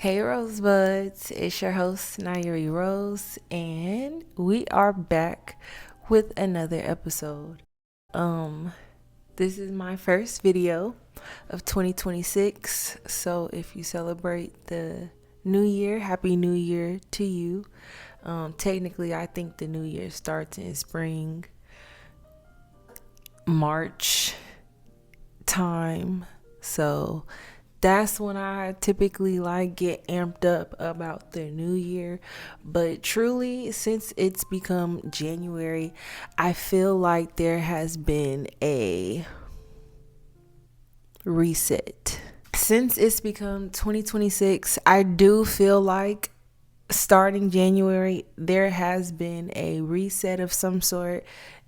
Hey Rosebuds, it's your host Nairi Rose, and we are back with another episode. Um, this is my first video of 2026, so if you celebrate the new year, happy new year to you. Technically, I think the new year starts in spring, March time, so that's when I typically get amped up about the new year. But truly, since it's become January, I feel like there has been a reset. Since it's become 2026, I do feel like starting January, there has been a reset of some sort.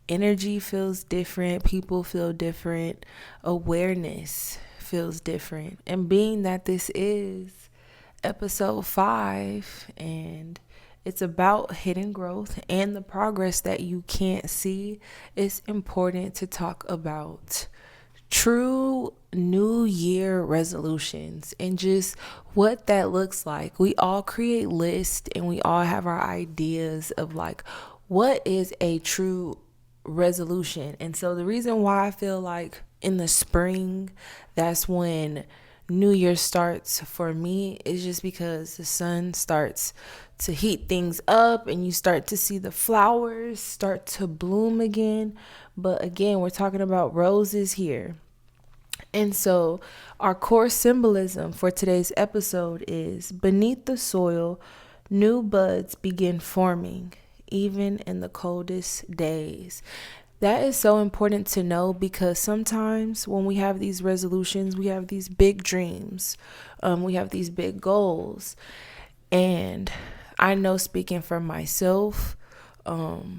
Energy feels different, people feel different, awareness feels different. And being that this is episode 5 and it's about hidden growth and the progress that you can't see, it's important to talk about true new year resolutions and just what that looks like. We all create lists and we all have our ideas of what is a true resolution. And so the reason why I feel like in the spring, that's when New Year starts for me, is just because the sun starts to heat things up and you start to see the flowers start to bloom again. But again, we're talking about roses here. And so our core symbolism for today's episode is beneath the soil, new buds begin forming, even in the coldest days. That is so important to know because sometimes when we have these resolutions, we have these big dreams, we have these big goals. And I know, speaking for myself, I've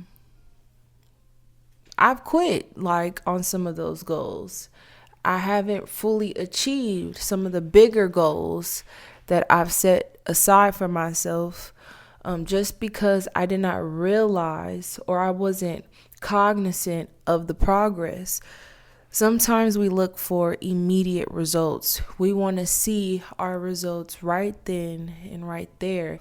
quit on some of those goals. I haven't fully achieved some of the bigger goals that I've set aside for myself, just because I did not realize or I wasn't cognizant of the progress. Sometimes we look for immediate results. We want to see our results right then and right there.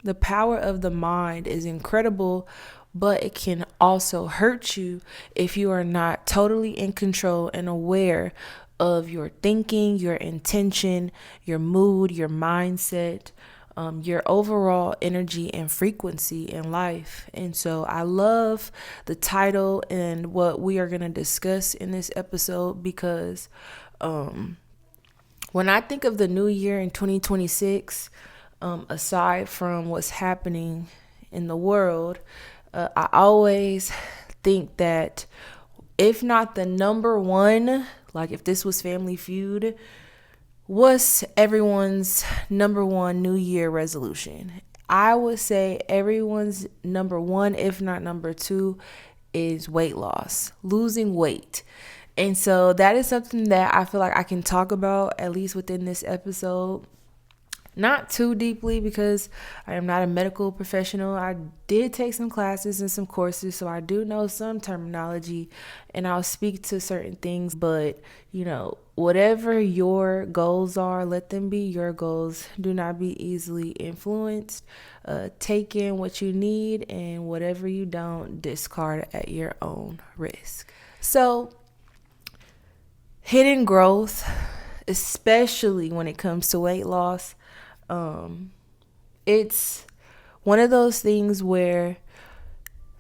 The power of the mind is incredible, but it can also hurt you if you are not totally in control and aware of your thinking, your intention, your mood, your mindset, your overall energy and frequency in life. And so I love the title and what we are going to discuss in this episode because when I think of the new year in 2026, aside from what's happening in the world, I always think that if not the number one, if this was Family Feud, what's everyone's number one New Year resolution? I would say everyone's number one, if not number two, is weight loss, losing weight. And so that is something that I feel like I can talk about, at least within this episode. Not too deeply because I am not a medical professional. I did take some classes and some courses, so I do know some terminology and I'll speak to certain things. But, whatever your goals are, let them be your goals. Do not be easily influenced. Take in what you need, and whatever you don't, discard at your own risk. So, hidden growth, especially when it comes to weight loss, it's one of those things where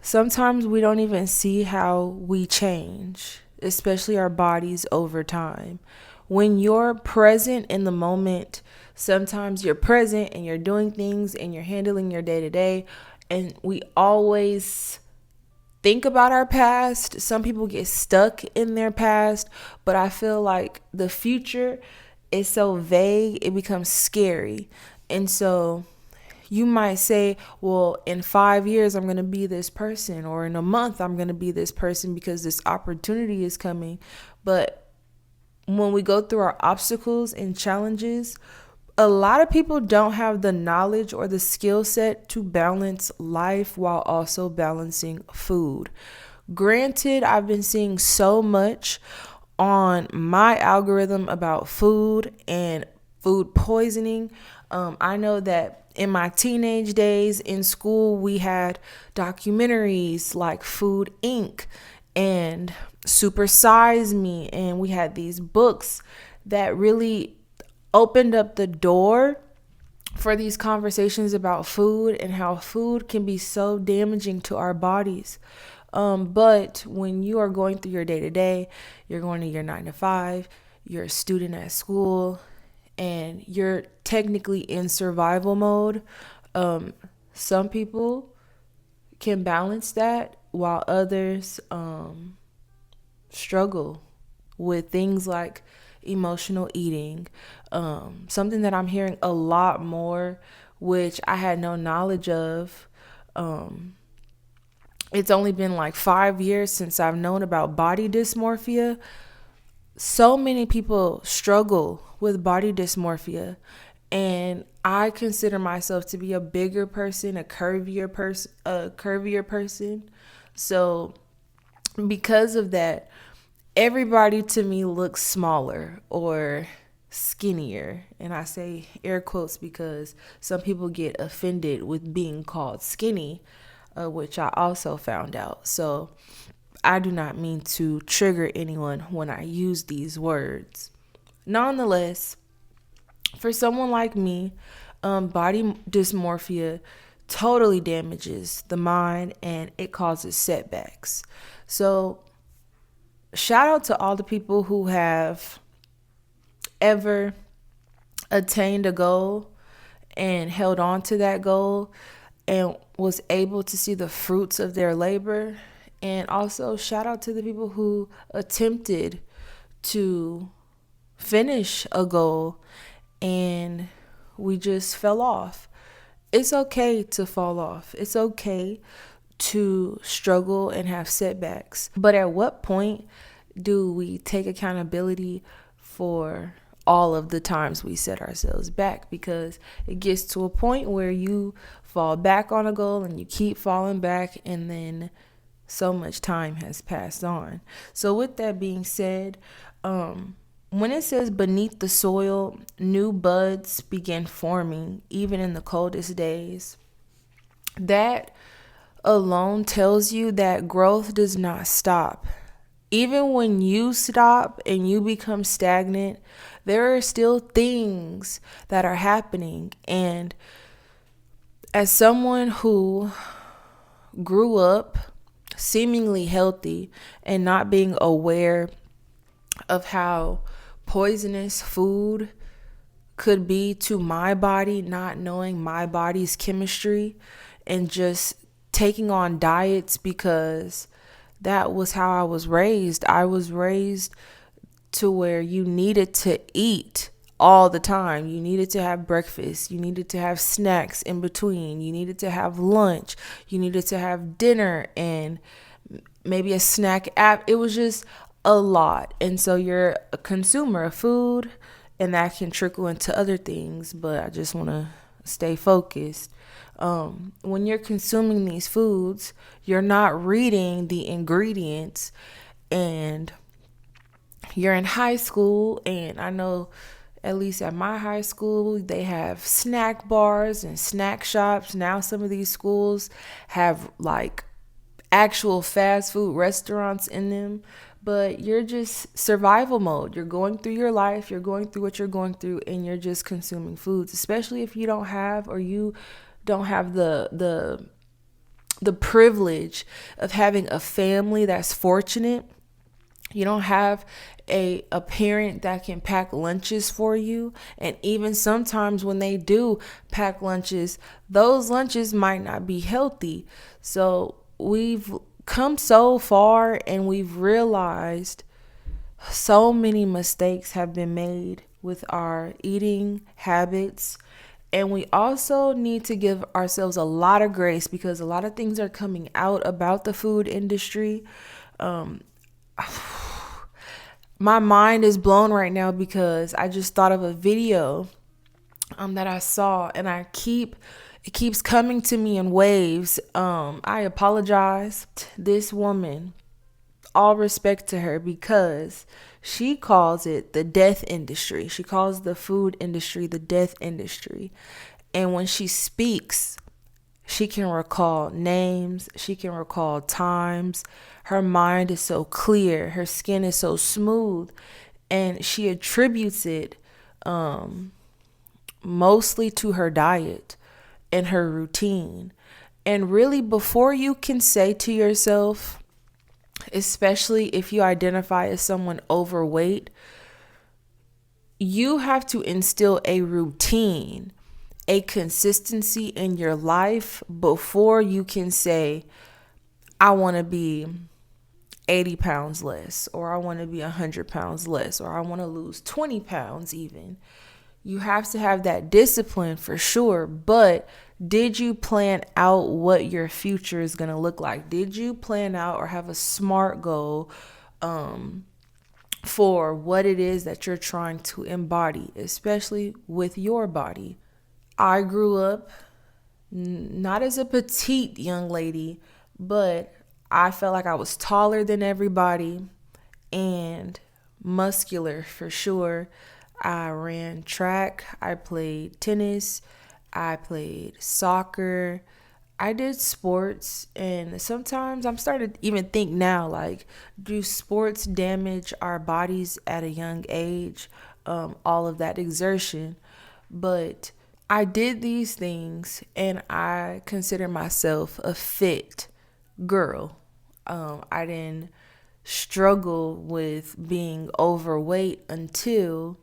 sometimes we don't even see how we change, especially our bodies over time. When you're present in the moment, sometimes you're present and you're doing things and you're handling your day to day, and we always think about our past. Some people get stuck in their past, but I feel like the future is so vague, it becomes scary. And so you might say, well, in 5 years, I'm going to be this person, or in a month, I'm going to be this person because this opportunity is coming. But when we go through our obstacles and challenges, a lot of people don't have the knowledge or the skill set to balance life while also balancing food. Granted, I've been seeing so much on my algorithm about food, and food poisoning. I know that in my teenage days in school, we had documentaries like Food Inc. and Super Size Me, and we had these books that really opened up the door for these conversations about food and how food can be so damaging to our bodies. But when you are going through your day to day, you're going to your 9 to 5, you're a student at school, and you're technically in survival mode. Some people can balance that while others struggle with things like emotional eating. Something that I'm hearing a lot more, which I had no knowledge of. It's only been like 5 years since I've known about body dysmorphia. So many people struggle with body dysmorphia, and I consider myself to be a bigger person, a curvier person. So because of that, everybody to me looks smaller or skinnier. And I say air quotes because some people get offended with being called skinny, which I also found out. So I do not mean to trigger anyone when I use these words. Nonetheless, for someone like me, body dysmorphia totally damages the mind and it causes setbacks. So shout out to all the people who have ever attained a goal and held on to that goal and was able to see the fruits of their labor. And also shout out to the people who attempted to finish a goal and we just fell off. It's okay to fall off. It's okay to struggle and have setbacks. But at what point do we take accountability for all of the times we set ourselves back? Because it gets to a point where you fall back on a goal and you keep falling back, and then so much time has passed on. So with that being said, when it says beneath the soil, new buds begin forming, even in the coldest days, that alone tells you that growth does not stop. Even when you stop and you become stagnant, there are still things that are happening. And as someone who grew up seemingly healthy and not being aware of how poisonous food could be to my body, not knowing my body's chemistry and just taking on diets because that was how I was raised. I was raised to where you needed to eat all the time. You needed to have breakfast. You needed to have snacks in between. You needed to have lunch. You needed to have dinner and maybe a snack app. It was just a lot. And so you're a consumer of food, and that can trickle into other things. But I just want to stay focused. When you're consuming these foods, you're not reading the ingredients, and you're in high school, and I know at least at my high school, they have snack bars and snack shops. Now some of these schools have like actual fast food restaurants in them, but you're just survival mode. You're going through your life, you're going through what you're going through, and you're just consuming foods, especially if you don't have the privilege of having a family that's fortunate. You don't have a parent that can pack lunches for you. And even sometimes when they do pack lunches, those lunches might not be healthy. So we've come so far, and we've realized so many mistakes have been made with our eating habits. And we also need to give ourselves a lot of grace because a lot of things are coming out about the food industry. My mind is blown right now because I just thought of a video that I saw, and it keeps coming to me in waves. I apologize to this woman, all respect to her, because She calls it the death industry. She calls the food industry the death industry. And when she speaks, she can recall names, she can recall times. Her mind is so clear, her skin is so smooth, and she attributes it mostly to her diet and her routine. And really, before you can say to yourself, especially if you identify as someone overweight, you have to instill a routine, a consistency in your life before you can say, I want to be 80 pounds less, or I want to be 100 pounds less, or I want to lose 20 pounds even. You have to have that discipline for sure, but did you plan out what your future is going to look like? Did you plan out or have a SMART goal for what it is that you're trying to embody, especially with your body? I grew up not as a petite young lady, but I felt like I was taller than everybody and muscular for sure. I ran track, I played tennis, I played soccer, I did sports, and sometimes I'm starting to even think now, like, do sports damage our bodies at a young age? All of that exertion. But I did these things and I consider myself a fit girl. I didn't struggle with being overweight until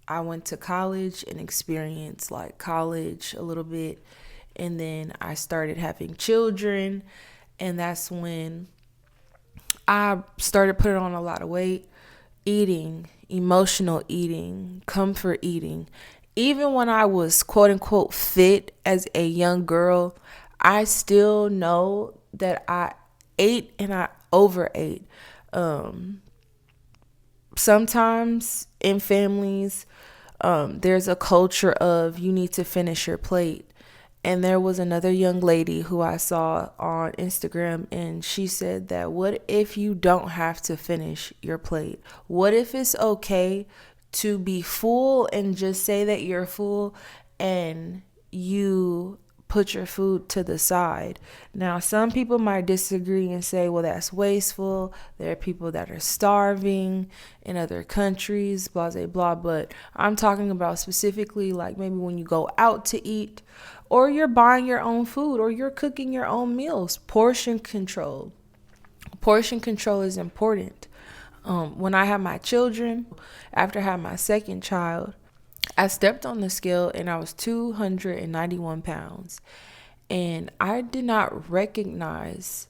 I went to college and experienced like college a little bit. And then I started having children. And that's when I started putting on a lot of weight, eating, emotional eating, comfort eating. Even when I was quote unquote fit as a young girl, I still know that I ate and I overate. Sometimes in families, there's a culture of you need to finish your plate. And there was another young lady who I saw on Instagram, and she said that what if you don't have to finish your plate? What if it's okay to be full and just say that you're full and you put your food to the side? Now, some people might disagree and say, well, that's wasteful. There are people that are starving in other countries, blah, blah, blah. But I'm talking about specifically like maybe when you go out to eat, or you're buying your own food, or you're cooking your own meals. Portion control. Portion control is important. When I had my children, after I had my second child, I stepped on the scale and I was 291 pounds. And I did not recognize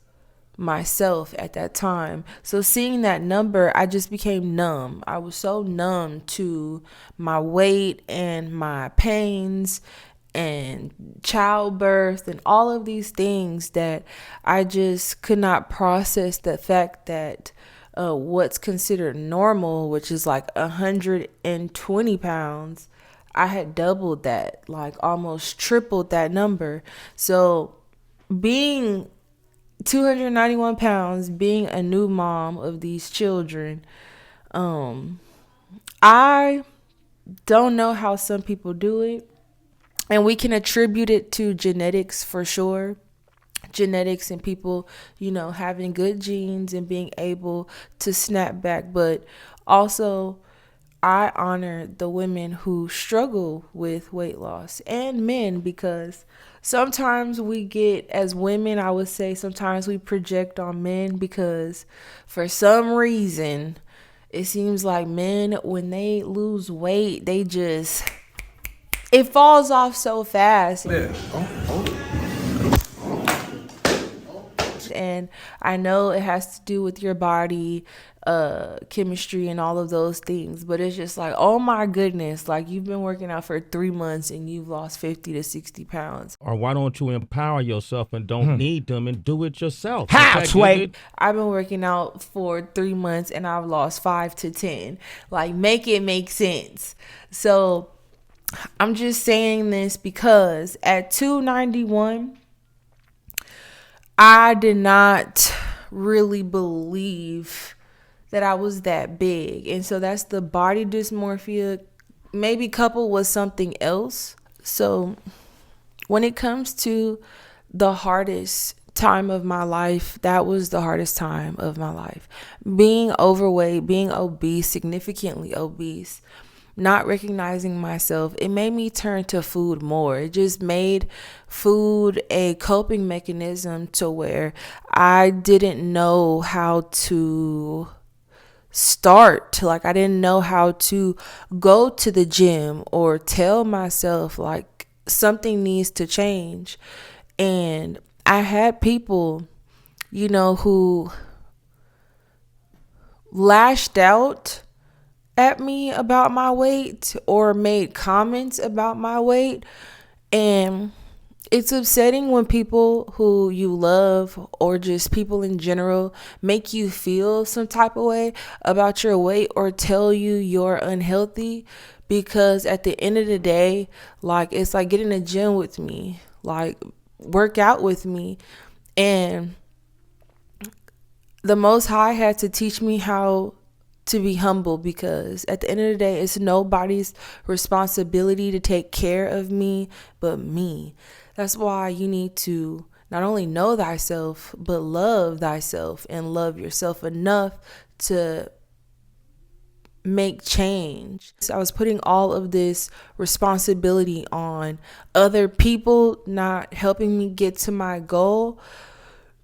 myself at that time. So seeing that number, I just became numb. I was so numb to my weight and my pains and childbirth and all of these things that I just could not process the fact that what's considered normal, which is like 120 pounds, I had doubled that, like almost tripled that number. So being 291 pounds, being a new mom of these children, I don't know how some people do it. And we can attribute it to genetics for sure. Genetics and people, having good genes and being able to snap back. But also, I honor the women who struggle with weight loss and men, because sometimes we get, as women, I would say sometimes we project on men because for some reason, it seems like men, when they lose weight, it falls off so fast. Yeah. And I know it has to do with your body, chemistry and all of those things, but it's just like, oh my goodness, like you've been working out for 3 months and you've lost 50 to 60 pounds. Or why don't you empower yourself and don't need them and do it yourself? Halfway. I've been working out for 3 months and I've lost 5 to 10. Like, make it make sense. So I'm just saying this because at 291, I did not really believe that I was that big. And so that's the body dysmorphia, maybe coupled with something else. So when it comes to the hardest time of my life, that was the hardest time of my life. Being overweight, being obese, significantly obese, not recognizing myself, it made me turn to food more. It just made food a coping mechanism to where I didn't know how to start. Like, I didn't know how to go to the gym or tell myself like something needs to change. And I had people, who lashed out at me about my weight or made comments about my weight. And it's upsetting when people who you love or just people in general make you feel some type of way about your weight or tell you you're unhealthy, because at the end of the day, like, it's like, get in the gym with me, like, work out with me. And the Most High had to teach me how to be humble, because at the end of the day, it's nobody's responsibility to take care of me but me. That's why you need to not only know thyself, but love thyself and love yourself enough to make change. So I was putting all of this responsibility on other people not helping me get to my goal,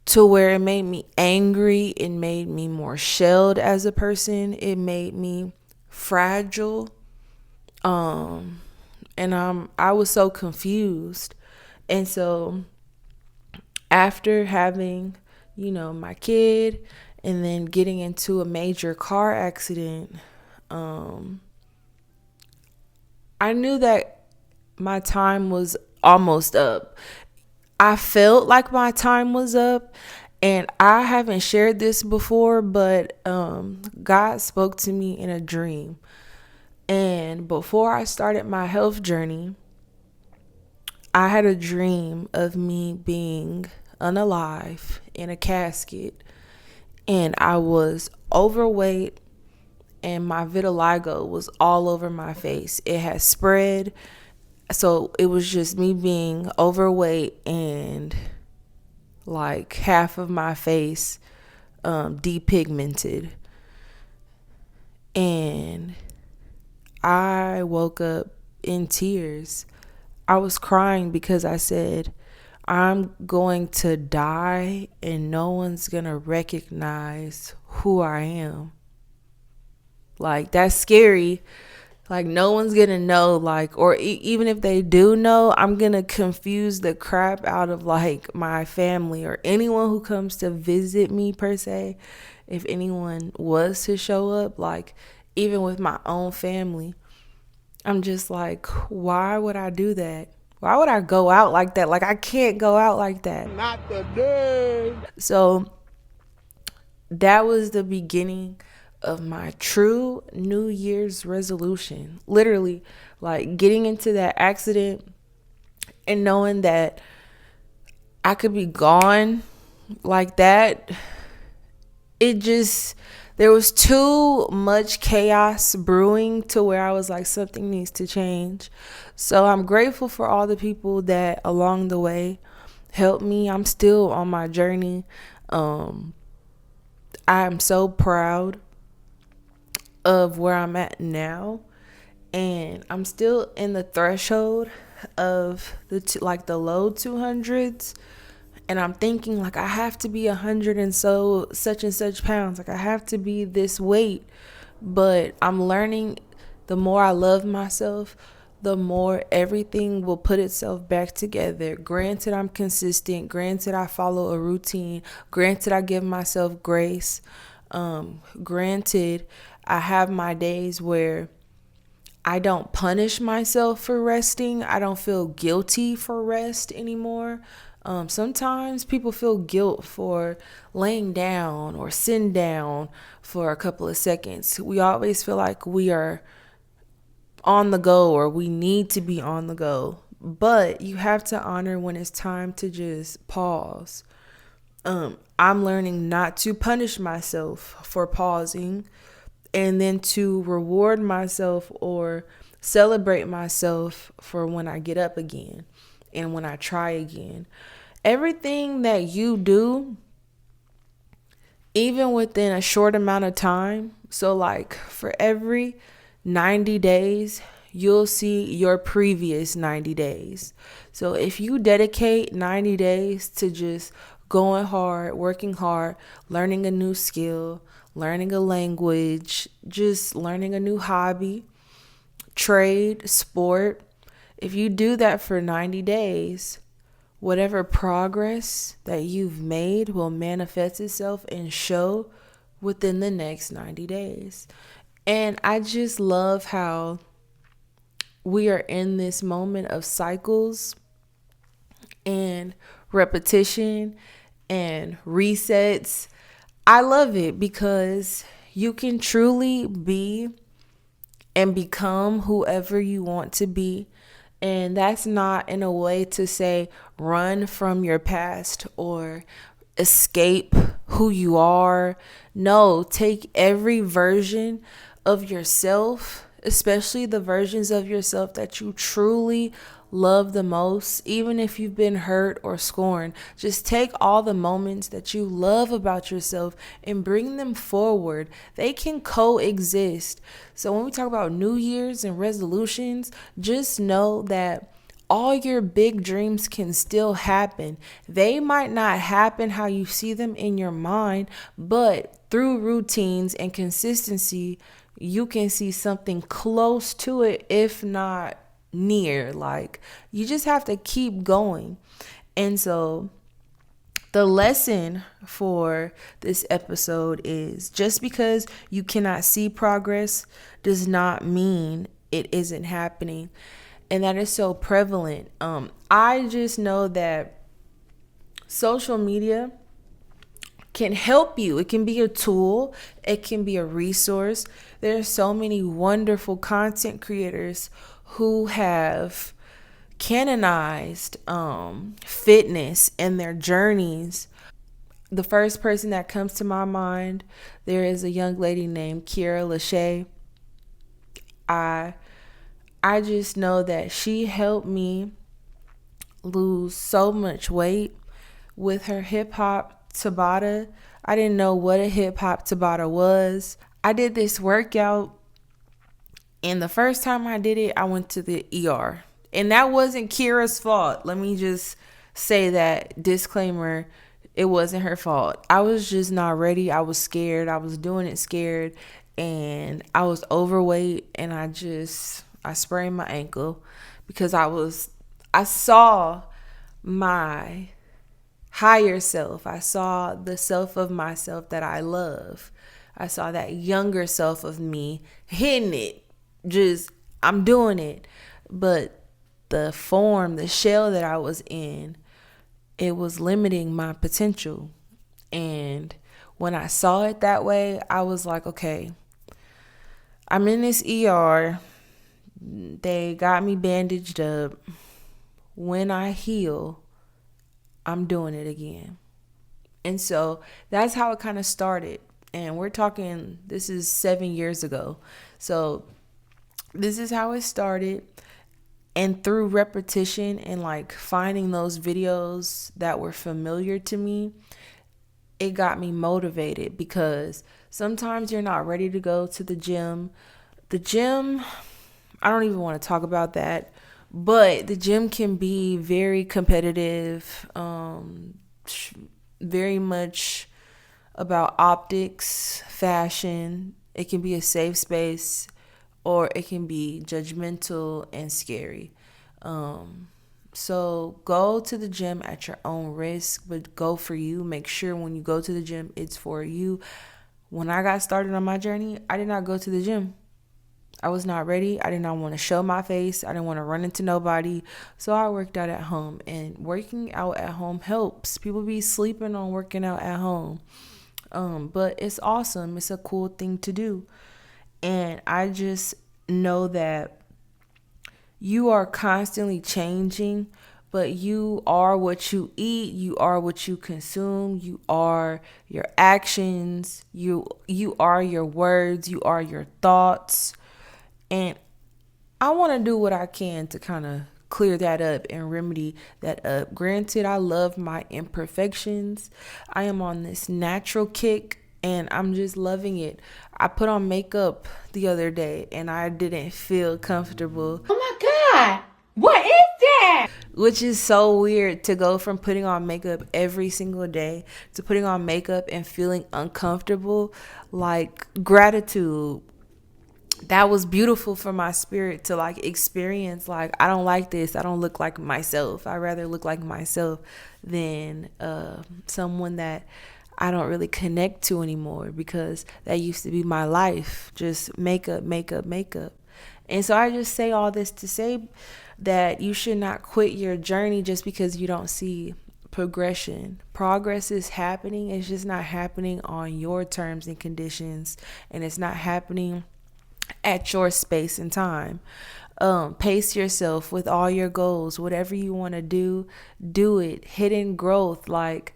to where it made me angry. It made me more shelled as a person. It made me fragile. And I was so confused. And so after having, my kid and then getting into a major car accident, I knew that my time was almost up. I felt like my time was up, and I haven't shared this before, but God spoke to me in a dream. And before I started my health journey, I had a dream of me being unalive in a casket, and I was overweight, and my vitiligo was all over my face. It had spread. So it was just me being overweight and like half of my face depigmented. And I woke up in tears. I was crying because I said, I'm going to die and no one's going to recognize who I am. Like, that's scary. Like, no one's going to know, like, or even if they do know, I'm going to confuse the crap out of like my family or anyone who comes to visit me per se. If anyone was to show up, like, even with my own family, I'm just like, why would I do that? Why would I go out like that? Like, I can't go out like that. Not today. So that was the beginning of my true New Year's resolution. Literally, like, getting into that accident and knowing that I could be gone like that. There was too much chaos brewing to where I was like, something needs to change. So I'm grateful for all the people that along the way helped me. I'm still on my journey. I'm so proud of where I'm at now, and I'm still in the threshold of the low 200s. And I'm thinking, like, I have to be 100 and such and such pounds. Like, I have to be this weight. But I'm learning, the more I love myself, the more everything will put itself back together. Granted, I'm consistent. Granted, I follow a routine. Granted, I give myself grace. Granted, I have my days where I don't punish myself for resting. I don't feel guilty for rest anymore. Sometimes people feel guilt for laying down or sitting down for a couple of seconds. We always feel like we are on the go or we need to be on the go. But you have to honor when it's time to just pause. I'm learning not to punish myself for pausing and then to reward myself or celebrate myself for when I get up again and when I try again. Everything that you do, even within a short amount of time, so like for every 90 days, you'll see your previous 90 days. So if you dedicate 90 days to just going hard, working hard, learning a new skill, learning a language, just learning a new hobby, trade, sport, if you do that for 90 days, whatever progress that you've made will manifest itself and show within the next 90 days. And I just love how we are in this moment of cycles and repetition and resets. I love it because you can truly be and become whoever you want to be. And that's not in a way to say run from your past or escape who you are. No, take every version of yourself, especially the versions of yourself that you truly love the most, even if you've been hurt or scorned. Just take all the moments that you love about yourself and bring them forward. They can coexist. So when we talk about New Year's and resolutions, just know that all your big dreams can still happen. They might not happen how you see them in your mind, but through routines and consistency, you can see something close to it, if not near. Like, you just have to keep going. And so the lesson for this episode is just because you cannot see progress does not mean it isn't happening. And that is so prevalent. I just know that social media can help you. It can be a tool, it can be a resource. There are so many wonderful content creators who have canonized fitness and their journeys. The first person that comes to my mind, there is a young lady named Kiera Lachey. I I just know that she helped me lose so much weight with her hip hop Tabata. I didn't know what a hip hop Tabata was. I did this workout, and the first time I did it, I went to the ER. And that wasn't Kira's fault. Let me just say that disclaimer. It wasn't her fault. I was just not ready. I was scared. I was doing it scared, and I was overweight, and I sprained my ankle because I saw my higher self. I saw the self of myself that I love. I saw that younger self of me hitting it. Just, I'm doing it. But the form, the shell that I was in, it was limiting my potential. And when I saw it that way, I was like, okay, I'm in this ER. They got me bandaged up. When I heal, I'm doing it again. And so that's how it kind of started. And we're talking, this is 7 years ago. So this is how it started. And through repetition and like finding those videos that were familiar to me, it got me motivated because sometimes you're not ready to go to the gym. The gym, I don't even want to talk about that, but the gym can be very competitive, very much about optics, fashion. It can be a safe space, or it can be judgmental and scary. So go to the gym at your own risk, but go for you. Make sure when you go to the gym, it's for you. When I got started on my journey, I did not go to the gym. I was not ready. I did not want to show my face. I didn't want to run into nobody. So I worked out at home, and working out at home helps. People be sleeping on working out at home. But it's awesome. It's a cool thing to do. And I just know that you are constantly changing but you are what you eat, you are what you consume, you are your actions, you are your words, you are your thoughts. And I want to do what I can to kind of clear that up and remedy that up. Granted, I love my imperfections. I am on this natural kick and I'm just loving it. I put on makeup the other day and I didn't feel comfortable. Oh my God, what is that? Which is so weird to go from putting on makeup every single day to putting on makeup and feeling uncomfortable. Like, gratitude, that was beautiful for my spirit to like experience. Like, I don't like this, I don't look like myself, I rather look like myself than someone that I don't really connect to anymore, because that used to be my life, just makeup, makeup, makeup. And so I just say all this to say that you should not quit your journey just because you don't see progression. Progress is happening, it's just not happening on your terms and conditions, and it's not happening at your space and time. Pace yourself with all your goals. Whatever you want to do it. Hidden growth, like,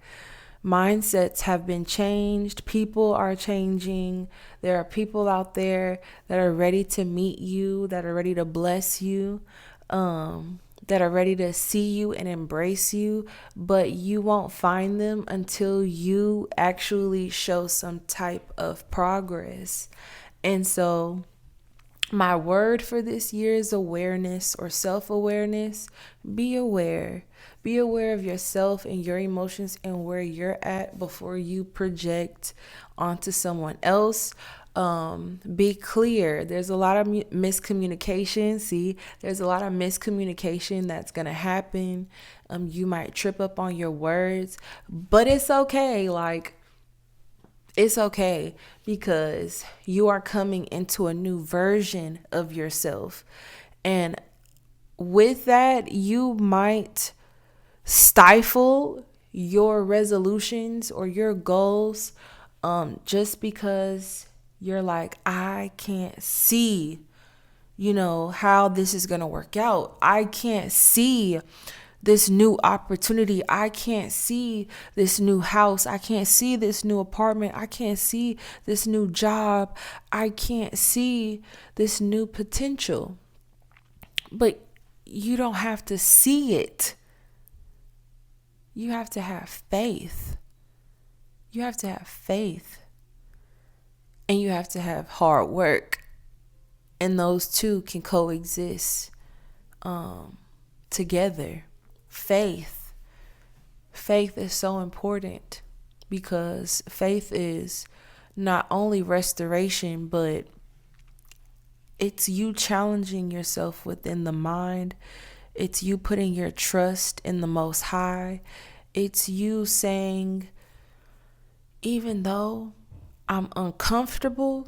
mindsets have been changed. People are changing. There are people out there that are ready to meet you, that are ready to bless you, that are ready to see you and embrace you, but you won't find them until you actually show some type of progress. And so my word for this year is awareness or self-awareness. Be aware. Be aware of yourself and your emotions and where you're at before you project onto someone else. Be clear. There's a lot of miscommunication. See, there's a lot of miscommunication that's going to happen. You might trip up on your words, but it's okay. Like, it's okay, because you are coming into a new version of yourself. And with that, you might stifle your resolutions or your goals, just because you're like, I can't see, how this is going to work out. I can't see this new opportunity. I can't see this new house. I can't see this new apartment. I can't see this new job. I can't see this new potential. But you don't have to see it. You have to have faith. You have to have faith. And you have to have hard work. And those two can coexist together. Faith is so important, because faith is not only restoration, but it's you challenging yourself within the mind. It's you putting your trust in the Most High. It's you saying, even though I'm uncomfortable,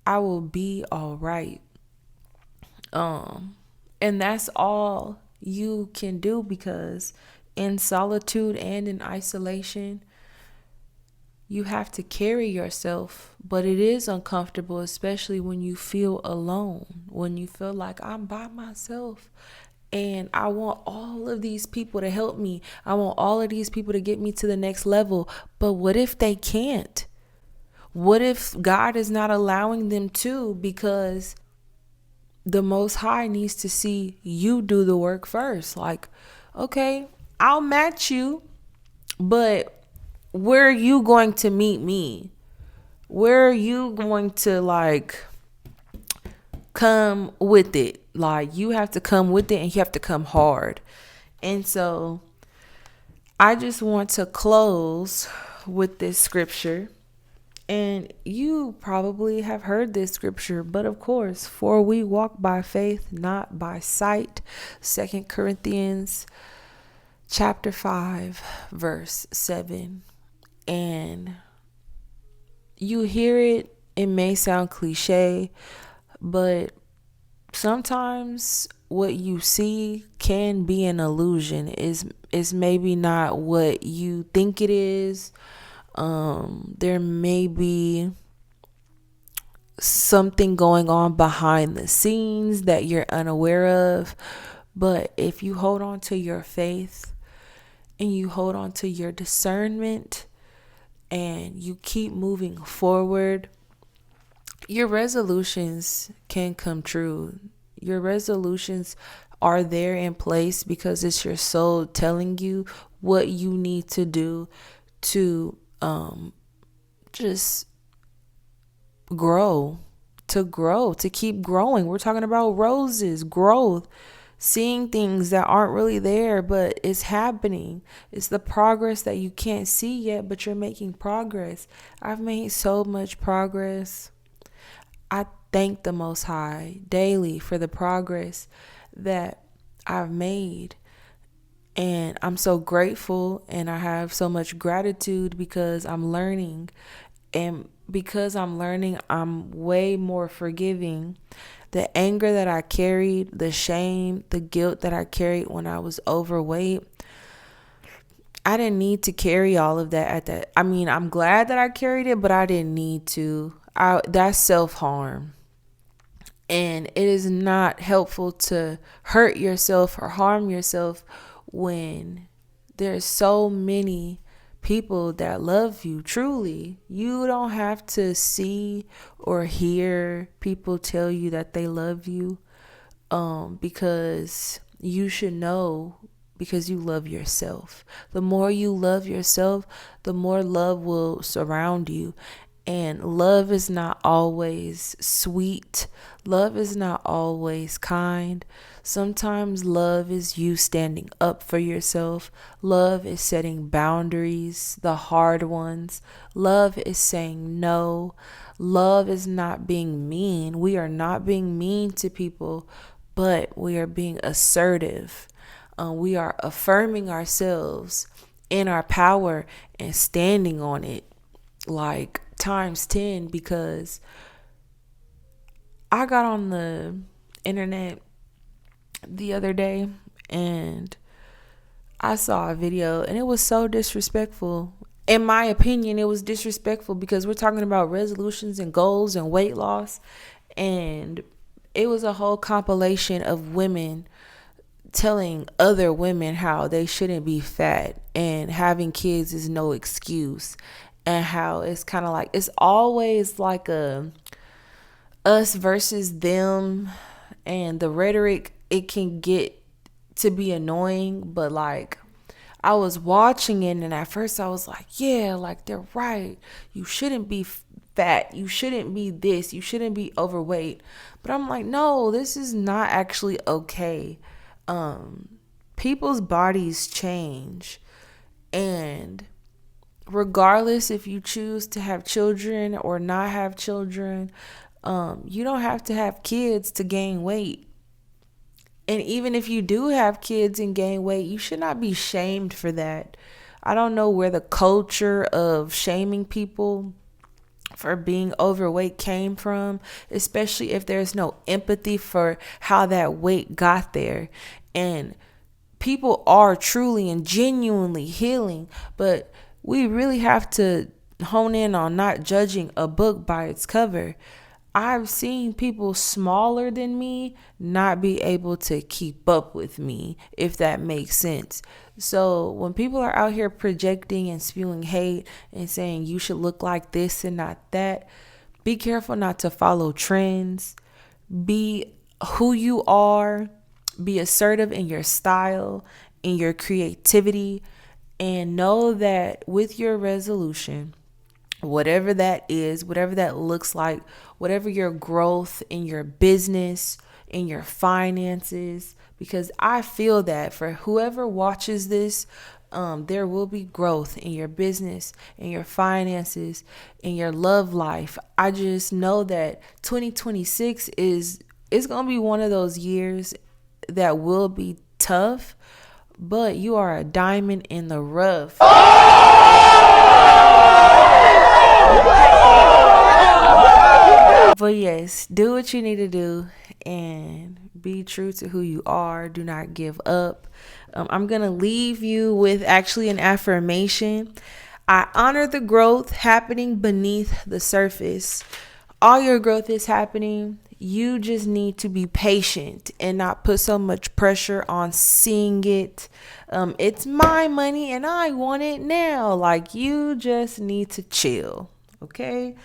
I will be all right. And that's all you can do, because in solitude and in isolation, you have to carry yourself, but it is uncomfortable, especially when you feel alone, when you feel like I'm by myself and I want all of these people to help me. I want all of these people to get me to the next level. But what if they can't? What if God is not allowing them to, because the Most High needs to see you do the work first? Like, okay, I'll match you, but where are you going to meet me? Where are you going to come with it? Like, you have to come with it, and you have to come hard. And so I just want to close with this scripture. And you probably have heard this scripture, but of course, for we walk by faith, not by sight. 2 Corinthians chapter 5, verse 7. And you hear it, it may sound cliche, but sometimes what you see can be an illusion. Is maybe not what you think it is. There may be something going on behind the scenes that you're unaware of, But if you hold on to your faith and you hold on to your discernment and you keep moving forward, your resolutions can come true. Your resolutions are there in place because it's your soul telling you what you need to do to just grow, to keep growing. We're talking about roses, growth, seeing things that aren't really there, but it's happening. It's the progress that you can't see yet, but you're making progress. I've made so much progress. I thank the Most High daily for the progress that I've made. And I'm so grateful and I have so much gratitude because I'm learning. And because I'm learning, I'm way more forgiving. The anger that I carried, the shame, the guilt that I carried when I was overweight, I didn't need to carry all of that at that. I mean, I'm glad that I carried it, but I didn't need to. That's self-harm. And it is not helpful to hurt yourself or harm yourself when there's so many people that love you truly. You don't have to see or hear people tell you that they love you, because you should know, because you love yourself. The more you love yourself, the more love will surround you. And love is not always sweet. Love is not always kind. Sometimes love is you standing up for yourself. Love is setting boundaries, the hard ones. Love is saying no. Love is not being mean. We are not being mean to people, but we are being assertive. We are affirming ourselves in our power and standing on it like times 10, because I got on the internet the other day and I saw a video and it was so disrespectful. In my opinion, it was disrespectful because we're talking about resolutions and goals and weight loss, and it was a whole compilation of women telling other women how they shouldn't be fat and having kids is no excuse, and how it's kind of like it's always like a us versus them, and the rhetoric, it can get to be annoying. But like, I was watching it and at first I was like, yeah, like they're right, you shouldn't be fat, you shouldn't be this, you shouldn't be overweight. But I'm like, no, this is not actually okay. People's bodies change, and regardless if you choose to have children or not have children, you don't have to have kids to gain weight. And even if you do have kids and gain weight, you should not be shamed for that. I don't know where the culture of shaming people for being overweight came from, especially if there's no empathy for how that weight got there. And people are truly and genuinely healing, but we really have to hone in on not judging a book by its cover. I've seen people smaller than me not be able to keep up with me, if that makes sense. So when people are out here projecting and spewing hate and saying you should look like this and not that, be careful not to follow trends. Be who you are. Be assertive in your style, in your creativity, and know that with your resolution, whatever that is, whatever that looks like, whatever your growth in your business, in your finances, because I feel that for whoever watches this, there will be growth in your business, in your finances, in your love life. I just know that 2026 is going to be one of those years that will be tough, but you are a diamond in the rough. But yes, do what you need to do and be true to who you are. Do not give up. I'm going to leave you with actually an affirmation. I honor the growth happening beneath the surface. All your growth is happening. You just need to be patient and not put so much pressure on seeing it. It's my money and I want it now. Like, you just need to chill, okay?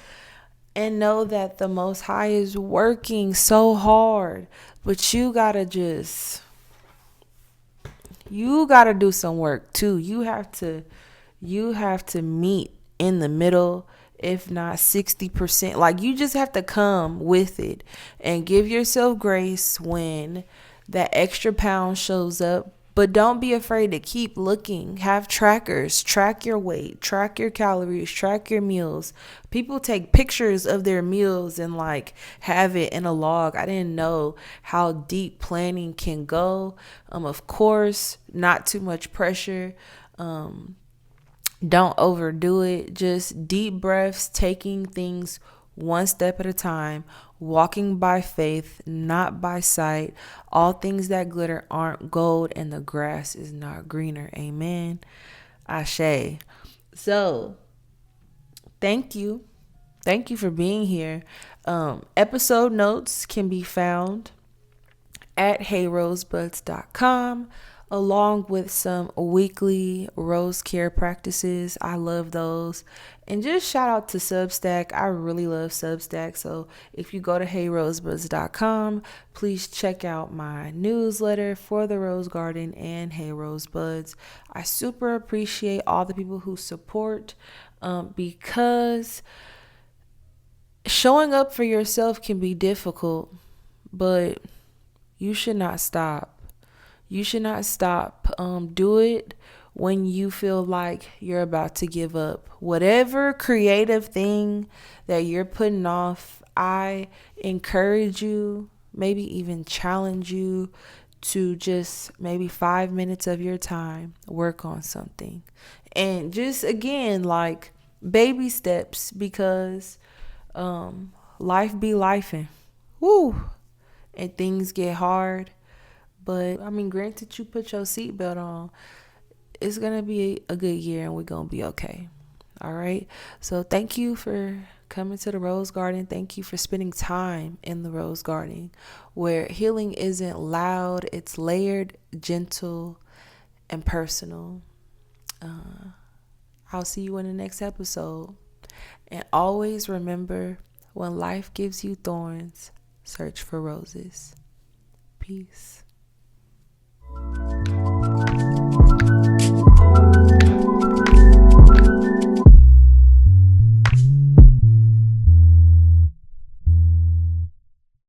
And know that the Most High is working so hard, but you gotta do some work too. You have to meet in the middle, if not 60%. Like, you just have to come with it and give yourself grace when that extra pound shows up. But don't be afraid to keep looking. Have trackers, track your weight, track your calories, track your meals. People take pictures of their meals and like have it in a log. I didn't know how deep planning can go. Of course, not too much pressure. Don't overdo it. Just deep breaths, taking things one step at a time, walking by faith, not by sight. All things that glitter aren't gold, and the grass is not greener. Amen. Ashe. So, thank you. Thank you for being here. Episode notes can be found at heyrosebuds.com, along with some weekly rose care practices. I love those. And just shout out to Substack. I really love Substack. So if you go to heyrosebuds.com, please check out my newsletter for the Rose Garden and Hey Rosebuds. I super appreciate all the people who support, because showing up for yourself can be difficult, but you should not stop. You should not stop. Do it when you feel like you're about to give up. Whatever creative thing that you're putting off, I encourage you, maybe even challenge you to just maybe 5 minutes of your time work on something. And just again, like, baby steps, because life be lifing. Woo! And things get hard. But I mean, granted, you put your seatbelt on, it's gonna be a good year and we're gonna be okay. All right. So thank you for coming to the Rose Garden. Thank you for spending time in the Rose Garden, where healing isn't loud, it's layered, gentle, and personal. I'll see you in the next episode. And always remember, when life gives you thorns, search for roses. Peace.